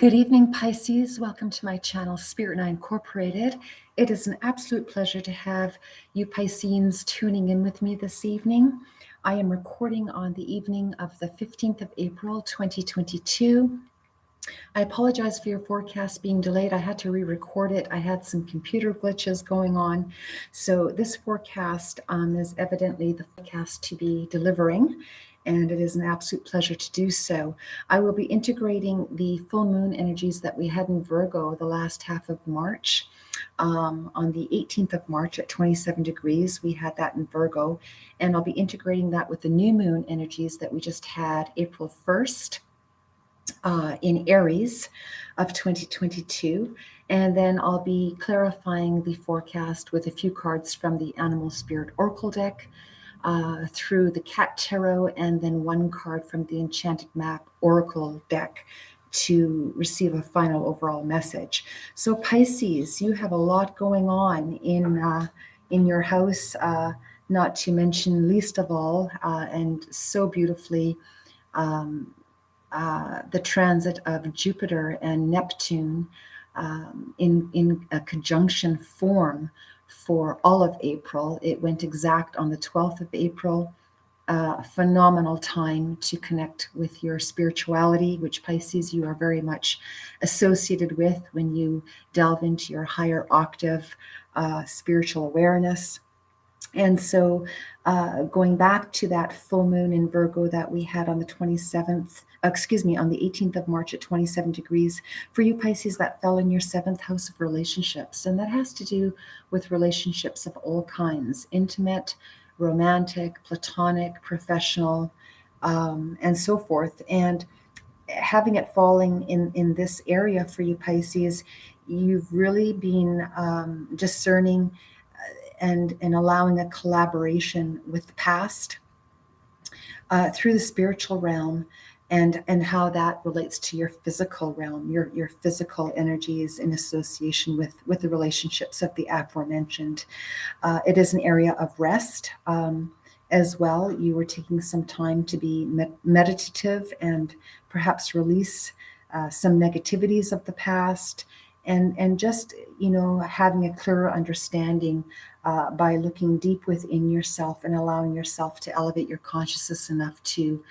Good evening, Pisces. Welcome to my channel, Spirit and I Incorporated. It is an absolute pleasure to have you Pisceans tuning in with me this evening. I am recording on the evening of the 15th of April, 2022. I apologize for your forecast being delayed. I had to re-record it. I had some computer glitches going on. So this forecast is evidently the forecast to be delivering, and it is an absolute pleasure to do so. I will be integrating the full moon energies that we had in Virgo the last half of March. On the 18th of March at 27 degrees, we had that in Virgo, and I'll be integrating that with the new moon energies that we just had April 1st. In Aries of 2022. And then I'll be clarifying the forecast with a few cards from the Animal Spirit Oracle deck, through the Cat Tarot, and then one card from the Enchanted Map Oracle deck to receive a final overall message. So Pisces, you have a lot going on in your house, not to mention least of all, and so beautifully, the transit of Jupiter and Neptune in a conjunction form for all of April. It went exact on the 12th of April. Phenomenal time to connect with your spirituality, which Pisces you are very much associated with when you delve into your higher octave spiritual awareness. And so going back to that full moon in Virgo that we had on the 27th, on the 18th of March at 27 degrees, for you Pisces, that fell in your 7th house of relationships. And that has to do with relationships of all kinds, intimate, romantic, platonic, professional, and so forth. And having it falling in this area for you Pisces, you've really been discerning and allowing a collaboration with the past through the spiritual realm, and how that relates to your physical realm, your physical energies in association with the relationships of the aforementioned. It is an area of rest as well. You were taking some time to be meditative and perhaps release some negativities of the past, and just having a clearer understanding by looking deep within yourself and allowing yourself to elevate your consciousness enough to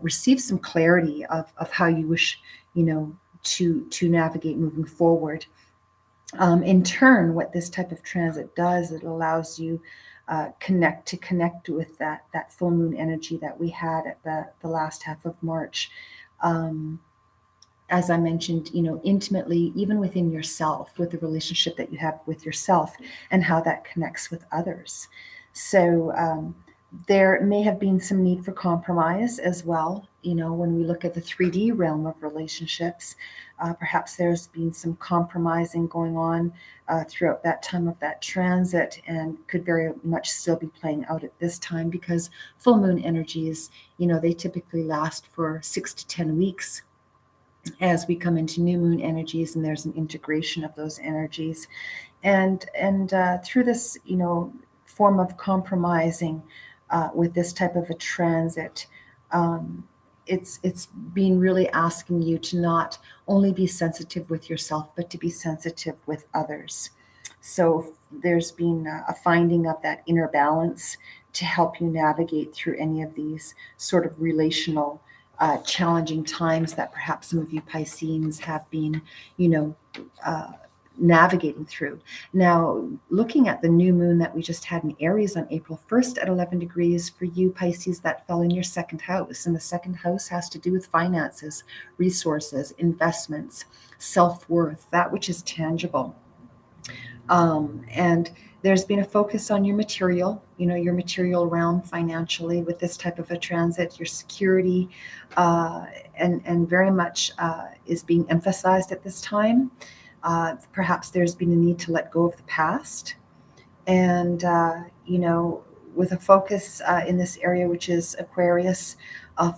receive some clarity of how you wish to navigate moving forward. In turn, what this type of transit does, it allows you connect with that full moon energy that we had at the last half of March. As I mentioned, intimately, even within yourself, with the relationship that you have with yourself and how that connects with others. So there may have been some need for compromise as well. When we look at the 3D realm of relationships, perhaps there's been some compromising going on throughout that time of that transit, and could very much still be playing out at this time, because full moon energies, they typically last for 6 to 10 weeks. As we come into new moon energies, and there's an integration of those energies, and through this form of compromising with this type of a transit, it's been really asking you to not only be sensitive with yourself, but to be sensitive with others. So there's been a finding of that inner balance to help you navigate through any of these sort of relational challenging times that perhaps some of you Pisceans have been, navigating through. Now, looking at the new moon that we just had in Aries on April 1st at 11 degrees, for you Pisces, that fell in your 2nd house. And the 2nd house has to do with finances, resources, investments, self-worth, that which is tangible. And there's been a focus on your material realm financially with this type of a transit, your security, and very much is being emphasized at this time. Perhaps there's been a need to let go of the past, and with a focus in this area, which is Aquarius,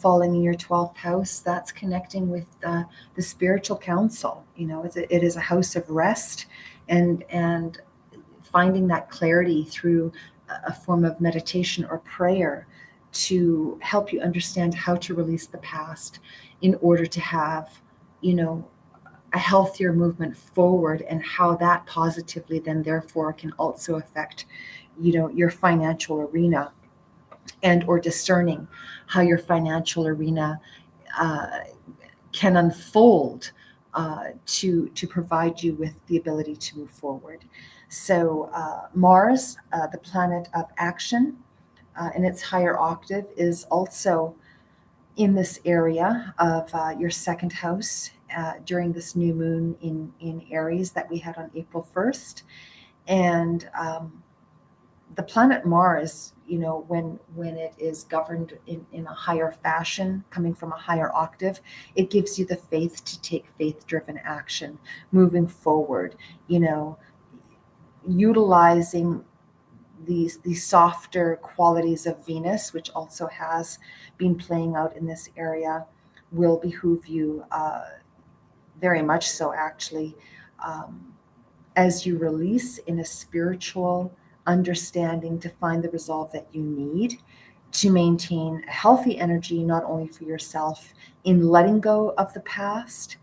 falling in your 12th house, that's connecting with the spiritual council. It is a house of rest, and finding that clarity through a form of meditation or prayer to help you understand how to release the past in order to have, a healthier movement forward, and how that positively then therefore can also affect, your financial arena, and or discerning how your financial arena uh, can unfold to provide you with the ability to move forward. So Mars, the planet of action, in its higher octave, is also in this area of your second house during this new moon in Aries that we had on April 1st. And the planet Mars, when it is governed in a higher fashion, coming from a higher octave, it gives you the faith to take faith-driven action, moving forward, utilizing these softer qualities of Venus, which also has been playing out in this area, will behoove you very much so, actually, as you release in a spiritual understanding to find the resolve that you need to maintain a healthy energy, not only for yourself in letting go of the past,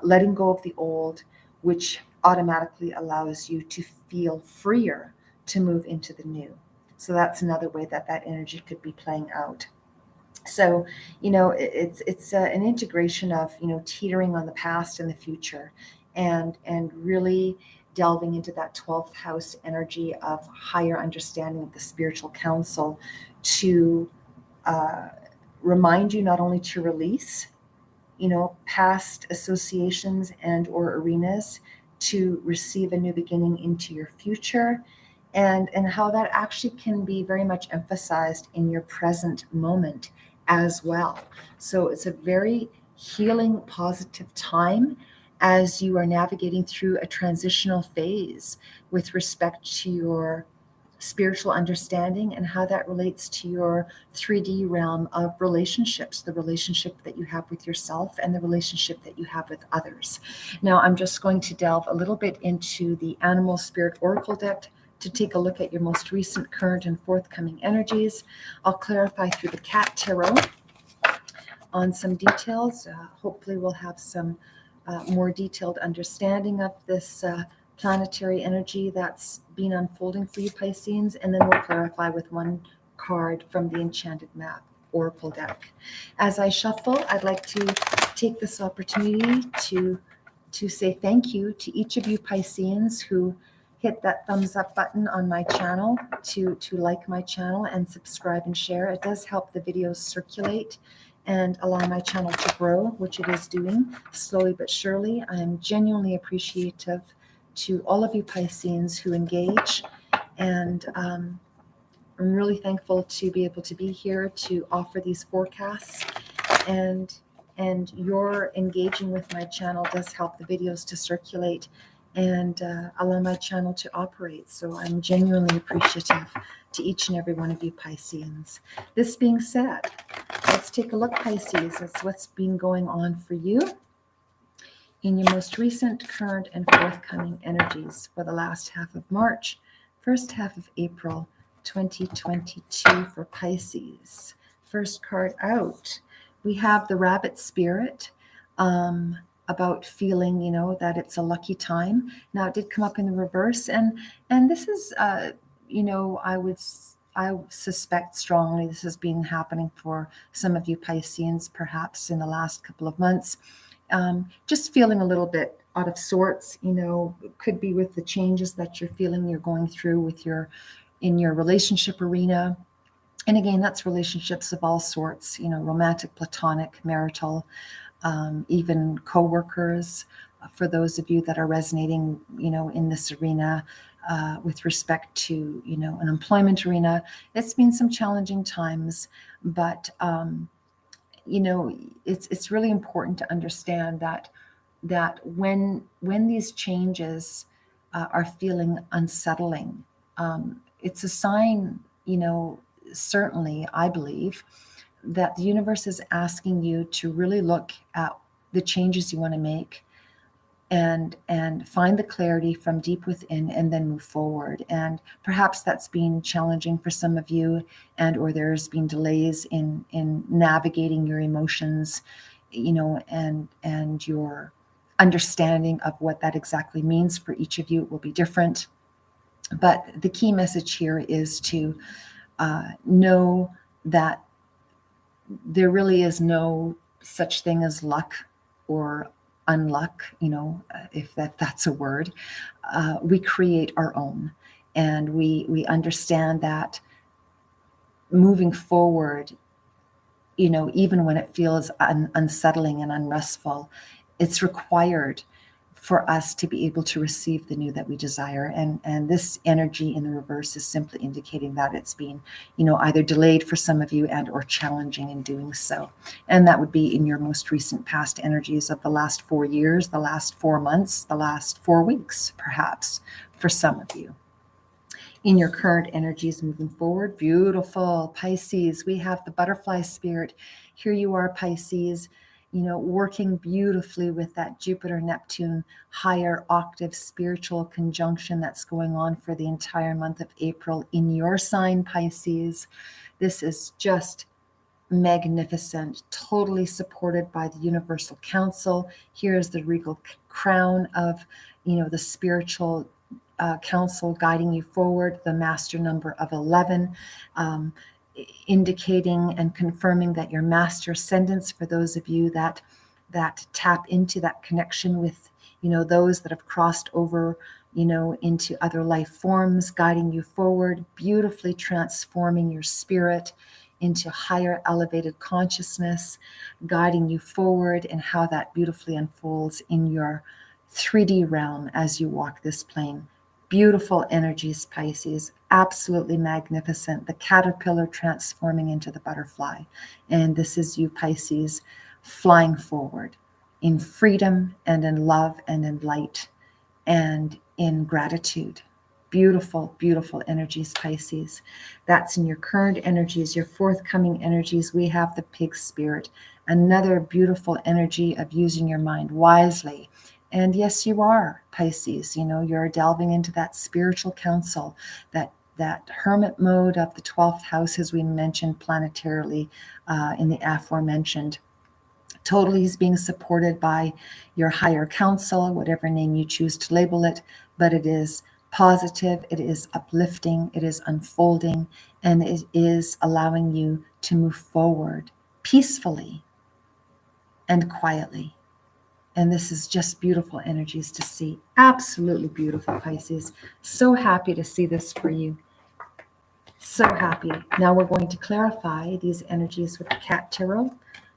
letting go of the old, which automatically allows you to feel freer to move into the new. So that's another way that energy could be playing out. So, it's an integration of, teetering on the past and the future, and really delving into that 12th house energy of higher understanding of the spiritual council to uh, remind you not only to release, past associations and or arenas, to receive a new beginning into your future, and how that actually can be very much emphasized in your present moment as well. So it's a very healing, positive time as you are navigating through a transitional phase with respect to your spiritual understanding and how that relates to your 3D realm of relationships, the relationship that you have with yourself and the relationship that you have with others. Now, I'm just going to delve a little bit into the Animal Spirit Oracle deck to take a look at your most recent, current, and forthcoming energies. I'll clarify through the Cat Tarot on some details. Hopefully, we'll have some more detailed understanding of this planetary energy that's been unfolding for you, Pisceans, and then we'll clarify with one card from the Enchanted Map Oracle deck. As I shuffle, I'd like to take this opportunity to say thank you to each of you Pisceans who hit that thumbs up button on my channel to like my channel and subscribe and share. It does help the videos circulate and allow my channel to grow, which it is doing slowly but surely. I am genuinely appreciative to all of you Pisceans who engage, and I'm really thankful to be able to be here to offer these forecasts, and your engaging with my channel does help the videos to circulate and allow my channel to operate. So I'm genuinely appreciative to each and every one of you Pisceans. This being said, let's take a look, Pisces. That's what's been going on for you in your most recent, current, and forthcoming energies for the last half of March, first half of April 2022 for Pisces. First card out, we have the Rabbit Spirit, about feeling, that it's a lucky time. Now, it did come up in the reverse, and this is, I suspect strongly this has been happening for some of you Pisceans, perhaps in the last couple of months. Just feeling a little bit out of sorts, could be with the changes that you're feeling you're going through in your relationship arena. And again, that's relationships of all sorts, romantic, platonic, marital, even co-workers, for those of you that are resonating, in this arena, with respect to, an employment arena. It's been some challenging times, but it's really important to understand that when these changes are feeling unsettling, it's a sign, certainly I believe, that the universe is asking you to really look at the changes you want to make and find the clarity from deep within and then move forward. And perhaps that's been challenging for some of you, and or there's been delays in navigating your emotions, and your understanding of what that exactly means for each of you. It will be different. But the key message here is to know that there really is no such thing as luck or unluck, if that's a word. We create our own. And we understand that moving forward, even when it feels unsettling and unrestful, it's required for us to be able to receive the new that we desire. And this energy in the reverse is simply indicating that it's been, either delayed for some of you and or challenging in doing so. And that would be in your most recent past energies of the last 4 years, the last 4 months, the last 4 weeks, perhaps, for some of you. In your current energies moving forward, beautiful Pisces. We have the butterfly spirit. Here you are, Pisces, working beautifully with that Jupiter Neptune higher octave spiritual conjunction that's going on for the entire month of April in your sign, Pisces. This is just magnificent, totally supported by the Universal Council. Here is the regal crown of, the spiritual council guiding you forward, the master number of 11, indicating and confirming that your master ascendants, for those of you that tap into that connection with, those that have crossed over, into other life forms, guiding you forward, beautifully transforming your spirit into higher elevated consciousness, guiding you forward, and how that beautifully unfolds in your 3D realm as you walk this plane. Beautiful energies, Pisces, absolutely magnificent. The caterpillar transforming into the butterfly. And this is you, Pisces, flying forward in freedom and in love and in light and in gratitude. Beautiful, beautiful energies, Pisces. That's in your current energies. Your forthcoming energies, we have the pig spirit, another beautiful energy of using your mind wisely. And yes, you are, Pisces. You're delving into that spiritual council, that hermit mode of the 12th house, as we mentioned planetarily in the aforementioned. Totally is being supported by your higher council, whatever name you choose to label it, but it is positive, it is uplifting, it is unfolding, and it is allowing you to move forward peacefully and quietly. And this is just beautiful energies to see. Absolutely beautiful, Pisces. So happy to see this for you. So happy. Now we're going to clarify these energies with the Cat Tarot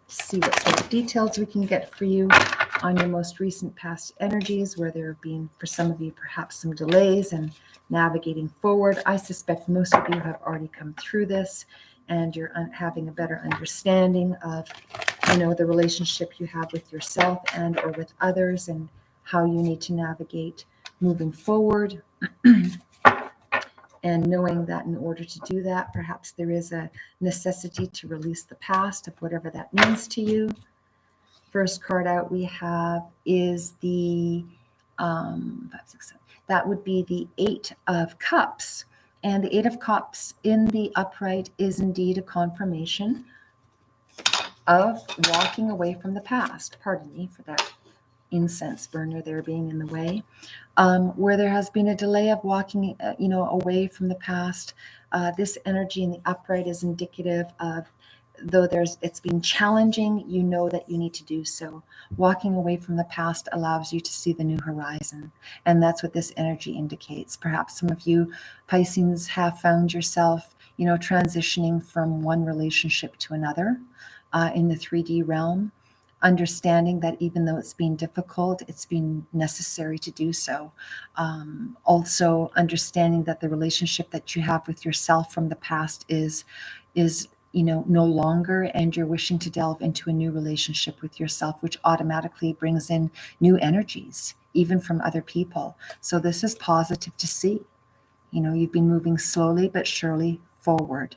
to see what sort of details we can get for you on your most recent past energies, where there have been, for some of you, perhaps some delays and navigating forward. I suspect most of you have already come through this and you're having a better understanding of, the relationship you have with yourself and or with others, and how you need to navigate moving forward. And knowing that in order to do that, perhaps there is a necessity to release the past, of whatever that means to you. First card out we have is the 5, 6, 7. That would be the 8 of Cups. And the 8 of Cups in the upright is indeed a confirmation of walking away from the past. Pardon me for that incense burner there being in the way, where there has been a delay of walking, away from the past. This energy in the upright is indicative of, though it's been challenging, that you need to do so. Walking away from the past allows you to see the new horizon, and that's what this energy indicates. Perhaps some of you Pisces have found yourself, transitioning from one relationship to another in the 3D realm, understanding that even though it's been difficult, it's been necessary to do so. Also understanding that the relationship that you have with yourself from the past is no longer, and you're wishing to delve into a new relationship with yourself, which automatically brings in new energies, even from other people. So this is positive to see. You've been moving slowly but surely forward,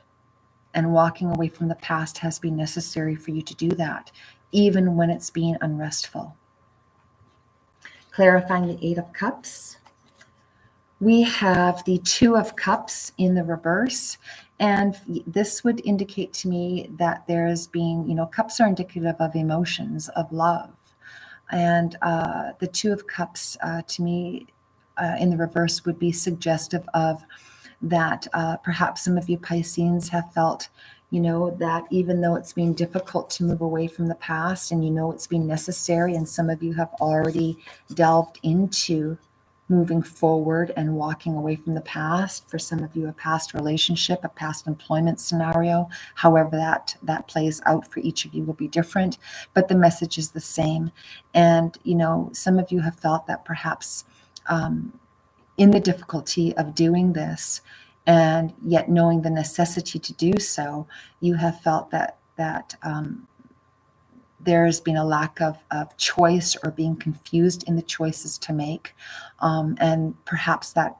and walking away from the past has been necessary for you to do that, even when it's been unrestful. Clarifying the 8 of Cups. We have the 2 of Cups in the reverse, and this would indicate to me that there's been, cups are indicative of emotions, of love, And the Two of Cups, to me, in the reverse, would be suggestive of that perhaps some of you Pisceans have felt, that even though it's been difficult to move away from the past, and it's been necessary, and some of you have already delved into moving forward and walking away from the past. For some of you, a past relationship, a past employment scenario, however that plays out for each of you will be different, but the message is the same. And some of you have felt that perhaps in the difficulty of doing this, and yet knowing the necessity to do so, you have felt that there's been a lack of choice, or being confused in the choices to make, and perhaps that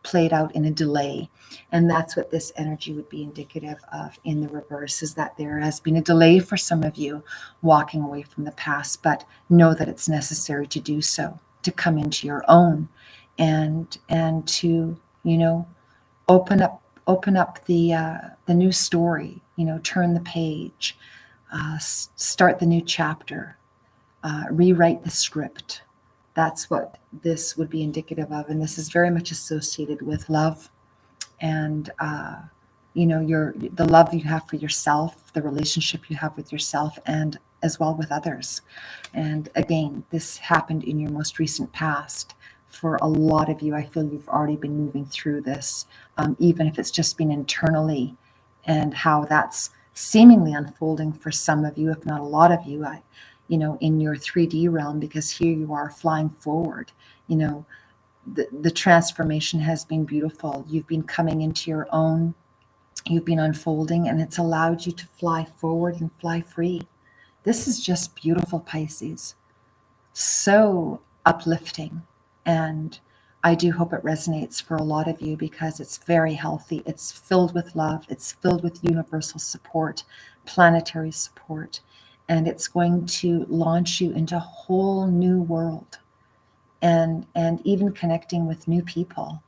played out in a delay. And that's what this energy would be indicative of in the reverse, is that there has been a delay for some of you walking away from the past, but know that it's necessary to do so, to come into your own, and to open up the new story, turn the page, start the new chapter, rewrite the script. That's what this would be indicative of. And this is very much associated with love, and the love you have for yourself, the relationship you have with yourself, and as well with others. And again, this happened in your most recent past. For a lot of you, I feel you've already been moving through this, even if it's just been internally, and how that's seemingly unfolding for some of you, if not a lot of you, in your 3D realm, because here you are flying forward. The transformation has been beautiful. You've been coming into your own, you've been unfolding, and it's allowed you to fly forward and fly free. This is just beautiful, Pisces. So uplifting. And I do hope it resonates for a lot of you, because it's very healthy. It's filled with love. It's filled with universal support, planetary support. And it's going to launch you into a whole new world, and even connecting with new people,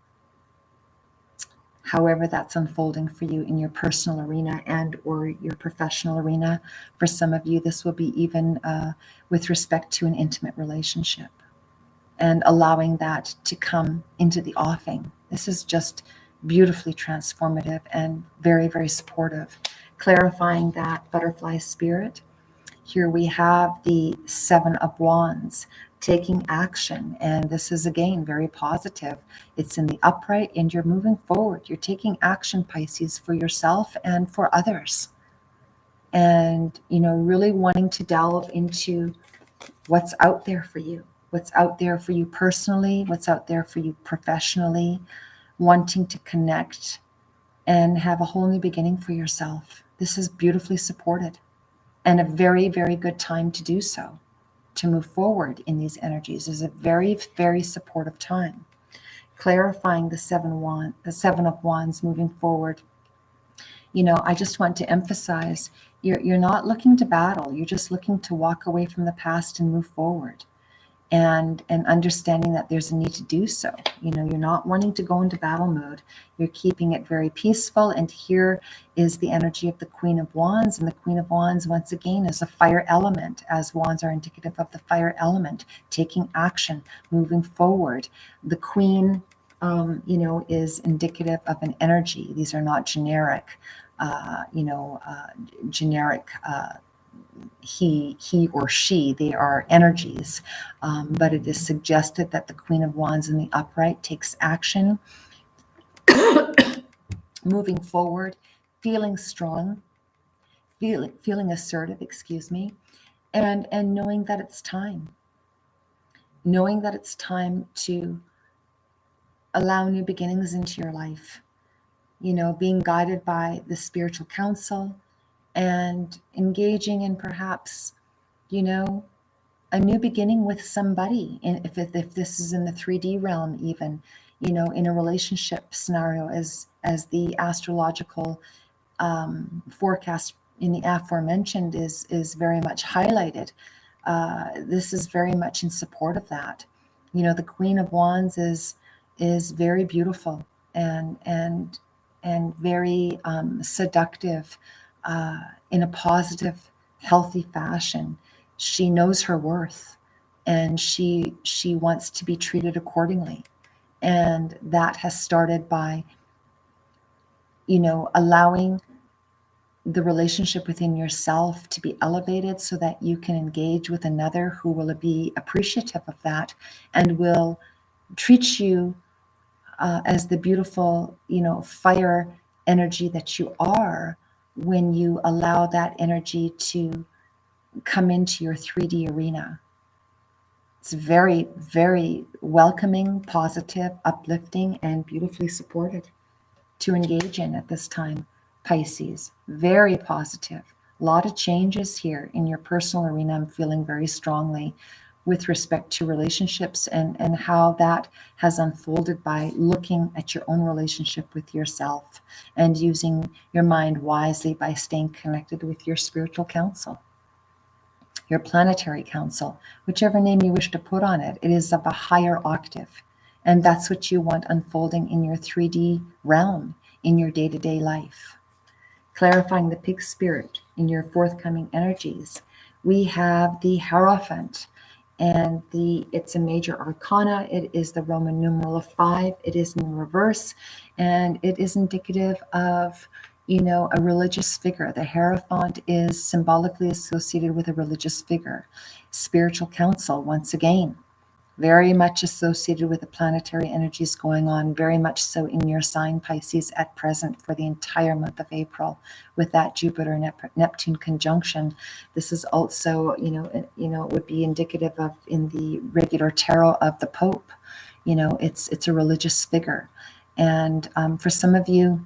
however that's unfolding for you in your personal arena and or your professional arena. For some of you, this will be even with respect to an intimate relationship, and allowing that to come into the offing. This is just beautifully transformative and very, very supportive. Clarifying that butterfly spirit, here we have the Seven of Wands, taking action. And this is, again, very positive. It's in the upright, and you're moving forward. You're taking action, Pisces, for yourself and for others. And, really wanting to delve into what's out there for you. What's out there for you personally, what's out there for you professionally, wanting to connect and have a whole new beginning for yourself. This is beautifully supported, and a very, very good time to do so, to move forward in these energies. Is a very, very supportive time. Clarifying the Seven of Wands, moving forward. I just want to emphasize, you're not looking to battle. You're just looking to walk away from the past and move forward. And understanding that there's a need to do so. You're not wanting to go into battle mode. You're keeping it very peaceful. And here is the energy of the Queen of Wands. And the Queen of Wands, once again, is a fire element, as wands are indicative of the fire element, taking action, moving forward. The Queen, is indicative of an energy. These are not generic, he or she. They are energies, but it is suggested that the Queen of Wands in the upright takes action, moving forward, feeling strong, feeling assertive, and knowing that it's time to allow new beginnings into your life, being guided by the spiritual counsel, and engaging in perhaps a new beginning with somebody. And if this is in the 3D realm, even, in a relationship scenario, as the astrological forecast in the aforementioned is very much highlighted, this is very much in support of that. The Queen of Wands is very beautiful and very seductive, in a positive, healthy fashion. She knows her worth, and she wants to be treated accordingly. And that has started by, allowing the relationship within yourself to be elevated so that you can engage with another who will be appreciative of that and will treat you as the beautiful, fire energy that you are, when you allow that energy to come into your 3D arena. It's very, very welcoming, positive, uplifting, and beautifully supported to engage in at this time, Pisces. Very positive. A lot of changes here in your personal arena. I'm feeling very strongly with respect to relationships and how that has unfolded by looking at your own relationship with yourself and using your mind wisely by staying connected with your spiritual council, your planetary council, whichever name you wish to put on it. It is of a higher octave. And that's what you want unfolding in your 3D realm, in your day-to-day life. Clarifying the pig spirit in your forthcoming energies. We have the Hierophant, and it's a major arcana. It is the Roman numeral of 5. It is in reverse, and it is indicative of, a religious figure. The Hierophant is symbolically associated with a religious figure. Spiritual council, once again, very much associated with the planetary energies going on, very much so in your sign, Pisces, at present for the entire month of April, with that Jupiter-Neptune conjunction. This is also, it would be indicative of, in the regular tarot, of the Pope. It's a religious figure. And for some of you,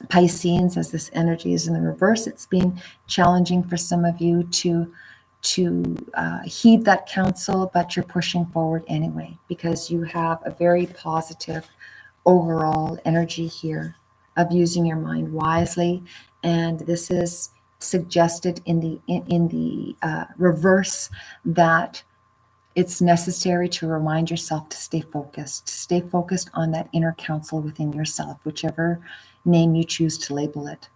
Pisceans, as this energy is in the reverse, it's been challenging for some of you to heed that counsel, but you're pushing forward anyway, because you have a very positive overall energy here of using your mind wisely. And this is suggested in the reverse, that it's necessary to remind yourself to stay focused on that inner counsel within yourself, whichever name you choose to label it.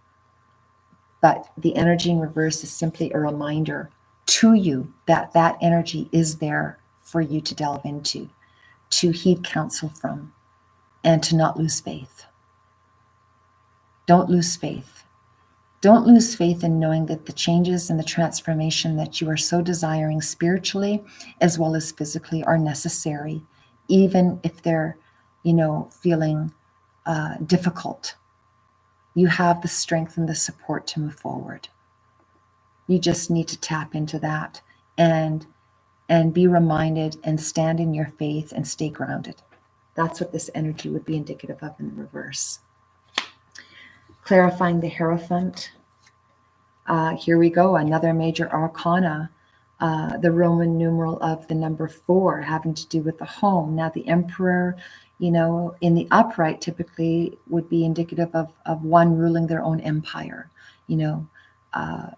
But the energy in reverse is simply a reminder to you that that energy is there for you to delve into, to heed counsel from, and to not lose faith. Don't lose faith. Don't lose faith in knowing that the changes and the transformation that you are so desiring spiritually as well as physically are necessary, even if they're, feeling difficult. You have the strength and the support to move forward. You just need to tap into that and be reminded and stand in your faith and stay grounded. That's what this energy would be indicative of in the reverse. Clarifying the Hierophant. Here we go, another major arcana, the Roman numeral of the number 4, having to do with the home. Now the Emperor, in the upright typically would be indicative of one ruling their own empire.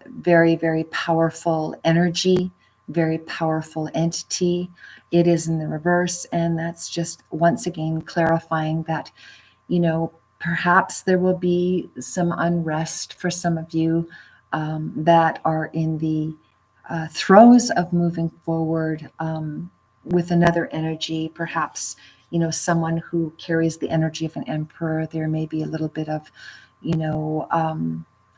Very, very powerful energy, very powerful entity. It is in the reverse, and that's just once again clarifying that, perhaps there will be some unrest for some of you that are in the throes of moving forward with another energy. Perhaps, someone who carries the energy of an emperor. There may be a little bit of,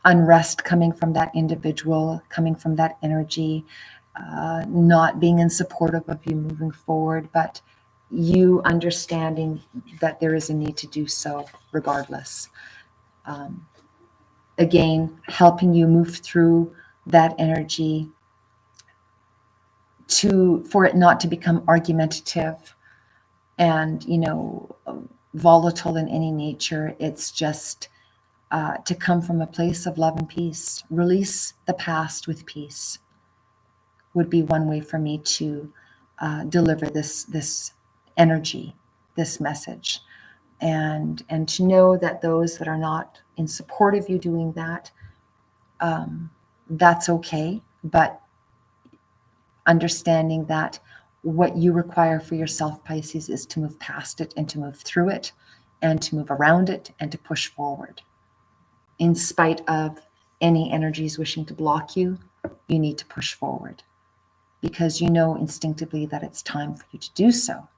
unrest coming from that individual, coming from that energy, not being in supportive of you moving forward, but you understanding that there is a need to do so regardless. Again, helping you move through that energy for it not to become argumentative and, volatile in any nature. It's just to come from a place of love and peace. Release the past with peace would be one way for me to deliver this energy, this message, and to know that those that are not in support of you doing that, that's okay. But understanding that what you require for yourself, Pisces, is to move past it and to move through it and to move around it and to push forward. In spite of any energies wishing to block you, you need to push forward. because you know instinctively that it's time for you to do so.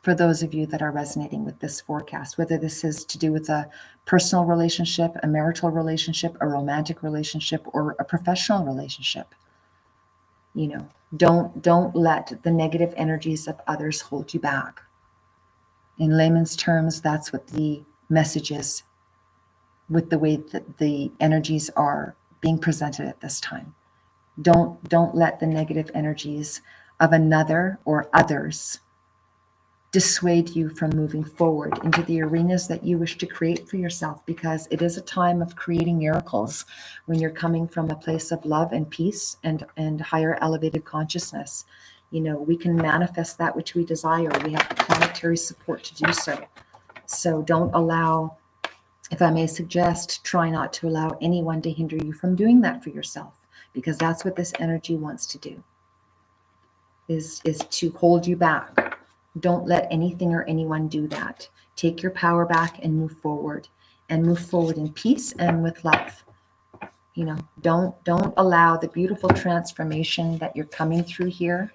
For those of you that are resonating with this forecast, whether this is to do with a personal relationship, a marital relationship, a romantic relationship, or a professional relationship, don't let the negative energies of others hold you back. In layman's terms, that's what the message is with the way that the energies are being presented at this time. Don't let the negative energies of another or others dissuade you from moving forward into the arenas that you wish to create for yourself, because it is a time of creating miracles when you're coming from a place of love and peace and higher elevated consciousness. We can manifest that which we desire. We have the planetary support to do so. So don't allow, if I may suggest, try not to allow anyone to hinder you from doing that for yourself, because that's what this energy wants to do, is to hold you back. Don't let anything or anyone do that. Take your power back and move forward in peace and with love. Don't allow the beautiful transformation that you're coming through here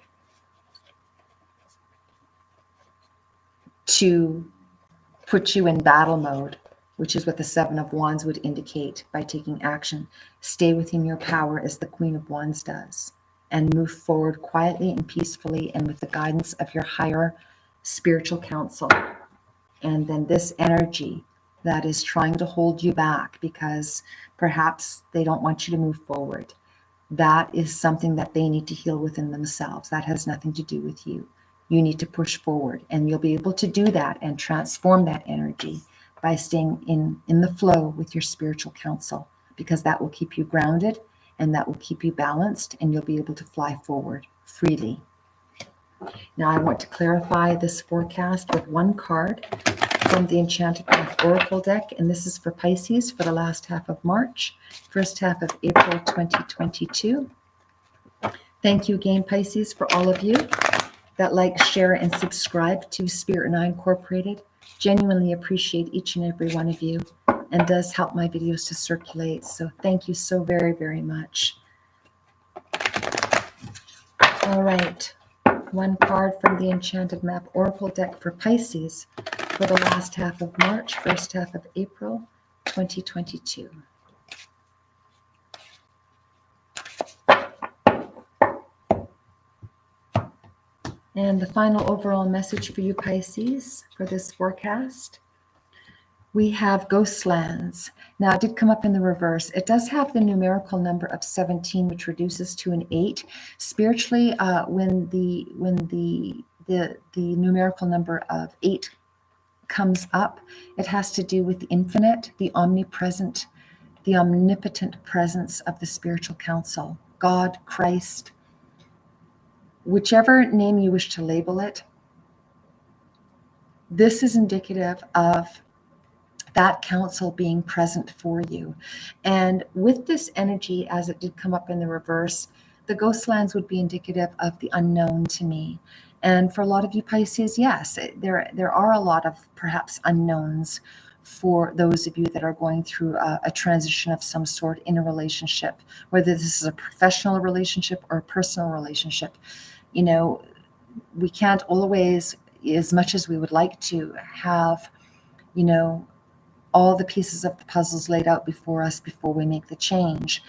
to put you in battle mode, which is what the Seven of Wands would indicate by taking action. Stay within your power as the Queen of Wands does, and move forward quietly and peacefully and with the guidance of your higher spiritual counsel. And then this energy that is trying to hold you back because perhaps they don't want you to move forward, that is something that they need to heal within themselves. That has nothing to do with you. You need to push forward, and you'll be able to do that and transform that energy by staying in the flow with your spiritual counsel, because that will keep you grounded and that will keep you balanced, and you'll be able to fly forward freely. Now I want to clarify this forecast with one card from the Enchanted Path Oracle deck, and this is for Pisces for the last half of March, first half of April 2022. Thank you again, Pisces, for all of you that like, share, and subscribe to Spirit and I Incorporated. Genuinely appreciate each and every one of you, and does help my videos to circulate. So thank you so very, very much. All right. One card from the Enchanted Map Oracle deck for Pisces for the last half of March, first half of April 2022. And the final overall message for you, Pisces, for this forecast. We have ghost lands. Now, it did come up in the reverse. It does have the numerical number of 17, which reduces to an 8. Spiritually, when the numerical number of 8 comes up, it has to do with the infinite, the omnipresent, the omnipotent presence of the spiritual council, God, Christ, whichever name you wish to label it. This is indicative of that council being present for you. And with this energy, as it did come up in the reverse, the ghost lands would be indicative of the unknown to me. And for a lot of you Pisces, yes, there are a lot of perhaps unknowns for those of you that are going through a transition of some sort in a relationship, whether this is a professional relationship or a personal relationship. We can't always, as much as we would like to, have, all the pieces of the puzzles laid out before us before we make the change.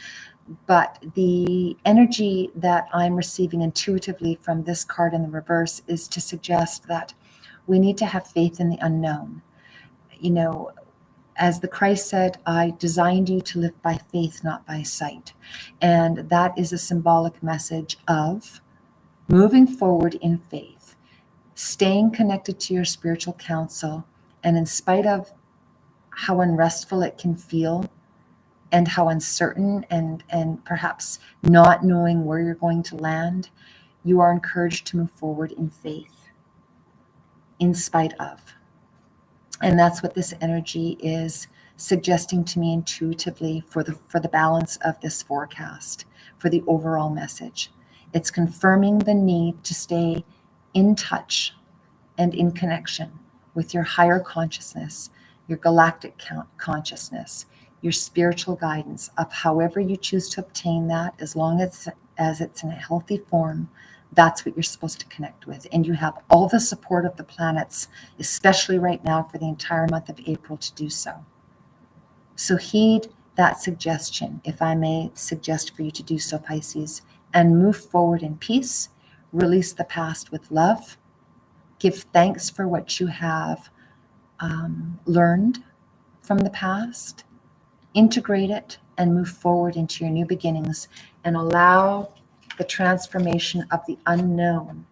But the energy that I'm receiving intuitively from this card in the reverse is to suggest that we need to have faith in the unknown. As the Christ said, I designed you to live by faith, not by sight. And that is a symbolic message of moving forward in faith, staying connected to your spiritual counsel, and in spite of how unrestful it can feel and how uncertain and perhaps not knowing where you're going to land, you are encouraged to move forward in faith in spite of. And that's what this energy is suggesting to me intuitively for the balance of this forecast, for the overall message. It's confirming the need to stay in touch and in connection with your higher consciousness, your galactic consciousness, your spiritual guidance of however you choose to obtain that, as long as as it's in a healthy form, that's what you're supposed to connect with. And you have all the support of the planets, especially right now for the entire month of April, to do so. So heed that suggestion, if I may suggest for you to do so, Pisces, and move forward in peace. Release the past with love. Give thanks for what you have learned from the past. Integrate it and move forward into your new beginnings, and allow the transformation of the unknown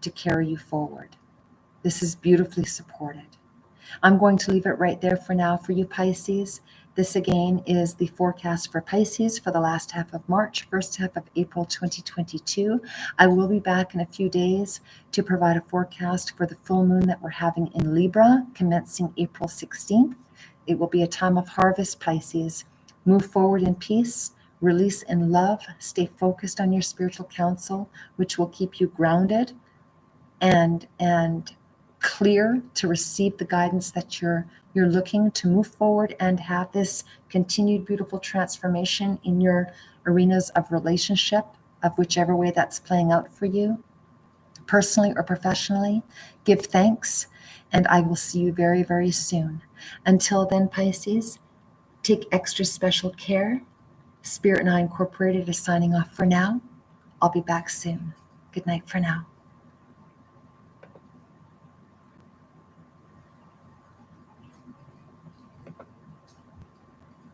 to carry you forward. This is beautifully supported. I'm going to leave it right there for now for you, Pisces. This again is the forecast for Pisces for the last half of March, first half of April 2022. I will be back in a few days to provide a forecast for the full moon that we're having in Libra, commencing April 16th. It will be a time of harvest, Pisces. Move forward in peace, release in love, stay focused on your spiritual counsel, which will keep you grounded and clear to receive the guidance that you're looking to move forward and have this continued beautiful transformation in your arenas of relationship, of whichever way that's playing out for you, personally or professionally. Give thanks, and I will see you very, very soon. Until then, Pisces, take extra special care. Spirit and I Incorporated is signing off for now. I'll be back soon. Good night for now.